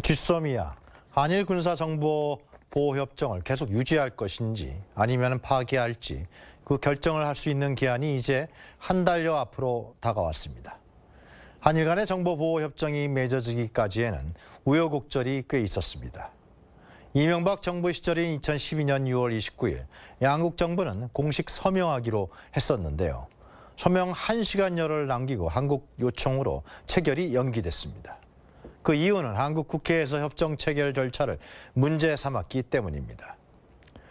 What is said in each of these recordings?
쥐쏘미야, 한일 군사정보보호협정을 계속 유지할 것인지 아니면 파기할지 그 결정을 할 수 있는 기한이 이제 한 달여 앞으로 다가왔습니다. 한일 간의 정보보호협정이 맺어지기까지에는 우여곡절이 꽤 있었습니다. 이명박 정부 시절인 2012년 6월 29일 양국 정부는 공식 서명하기로 했었는데요. 서명 1시간여를 남기고 한국 요청으로 체결이 연기됐습니다. 그 이유는 한국 국회에서 협정 체결 절차를 문제 삼았기 때문입니다.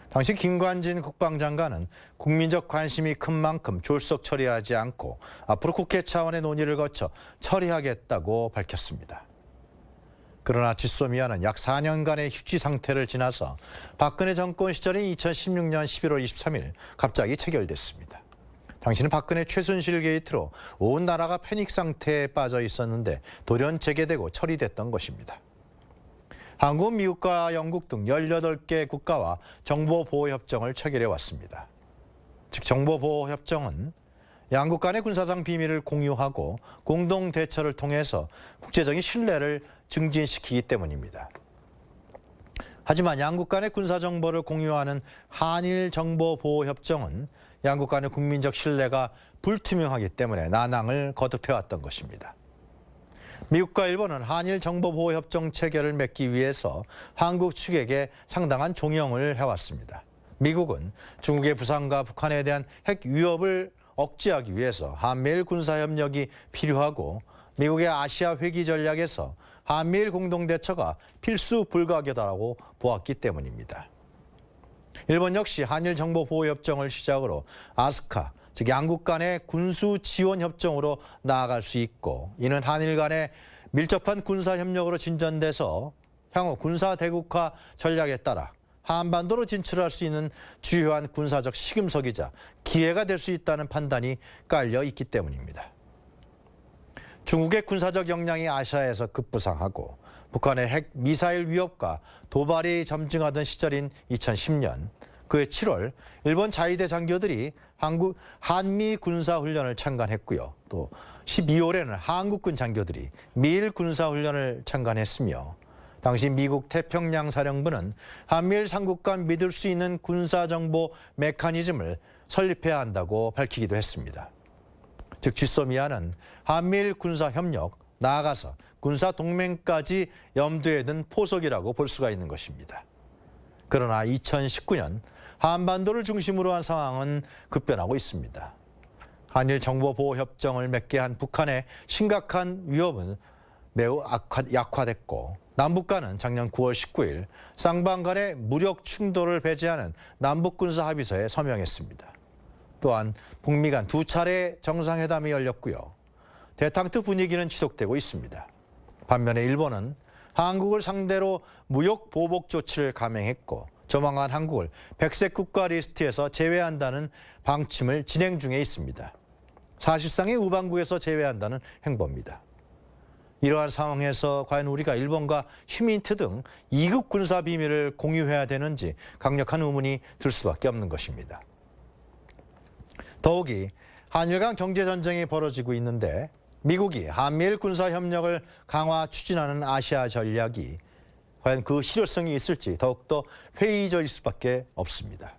당시 김관진 국방장관은 국민적 관심이 큰 만큼 졸속 처리하지 않고 앞으로 국회 차원의 논의를 거쳐 처리하겠다고 밝혔습니다. 그러나 지소미아는 약 4년간의 휴지 상태를 지나서 박근혜 정권 시절인 2016년 11월 23일 갑자기 체결됐습니다. 당시는 박근혜 최순실 게이트로 온 나라가 패닉 상태에 빠져 있었는데 돌연 재개되고 처리됐던 것입니다. 한국은 미국과 영국 등 18개 국가와 정보보호협정을 체결해 왔습니다. 즉 정보보호협정은 양국 간의 군사상 비밀을 공유하고 공동 대처를 통해서 국제적인 신뢰를 증진시키기 때문입니다. 하지만 양국 간의 군사정보를 공유하는 한일정보보호협정은 양국 간의 국민적 신뢰가 불투명하기 때문에 난항을 거듭해왔던 것입니다. 미국과 일본은 한일정보보호협정 체결을 맺기 위해서 한국 측에게 상당한 종용을 해왔습니다. 미국은 중국의 부상과 북한에 대한 핵 위협을 억제하기 위해서 한미일 군사협력이 필요하고 미국의 아시아 회귀 전략에서 한미일 공동대처가 필수 불가결하다고 보았기 때문입니다. 일본 역시 한일정보보호협정을 시작으로 아스카, 즉 양국 간의 군수 지원 협정으로 나아갈 수 있고 이는 한일 간의 밀접한 군사협력으로 진전돼서 향후 군사대국화 전략에 따라 한반도로 진출할 수 있는 주요한 군사적 시금석이자 기회가 될 수 있다는 판단이 깔려 있기 때문입니다. 중국의 군사적 역량이 아시아에서 급부상하고 북한의 핵 미사일 위협과 도발이 점증하던 시절인 2010년, 그해 7월 일본 자위대 장교들이 한미 군사훈련을 참관했고요. 또 12월에는 한국군 장교들이 미일 군사훈련을 참관했으며 당시 미국 태평양 사령부는 한미일 삼국 간 믿을 수 있는 군사정보 메커니즘을 설립해야 한다고 밝히기도 했습니다. 즉 쥐소미아는 한미일 군사협력, 나아가서 군사동맹까지 염두에 둔 포석이라고 볼 수가 있는 것입니다. 그러나 2019년 한반도를 중심으로 한 상황은 급변하고 있습니다. 한일 정보보호협정을 맺게 한 북한의 심각한 위협은 매우 약화됐고 남북 간은 작년 9월 19일 쌍방 간의 무력 충돌을 배제하는 남북군사합의서에 서명했습니다. 또한 북미 간 두 차례 정상회담이 열렸고요. 대탕트 분위기는 지속되고 있습니다. 반면에 일본은 한국을 상대로 무역 보복 조치를 감행했고 조만간 한국을 백색 국가 리스트에서 제외한다는 방침을 진행 중에 있습니다. 사실상의 우방국에서 제외한다는 행보입니다. 이러한 상황에서 과연 우리가 일본과 휴민트 등 2급 군사 비밀을 공유해야 되는지 강력한 의문이 들 수밖에 없는 것입니다. 더욱이 한일 간 경제전쟁이 벌어지고 있는데 미국이 한미일 군사협력을 강화 추진하는 아시아 전략이 과연 그 실효성이 있을지 더욱더 회의적일 수밖에 없습니다.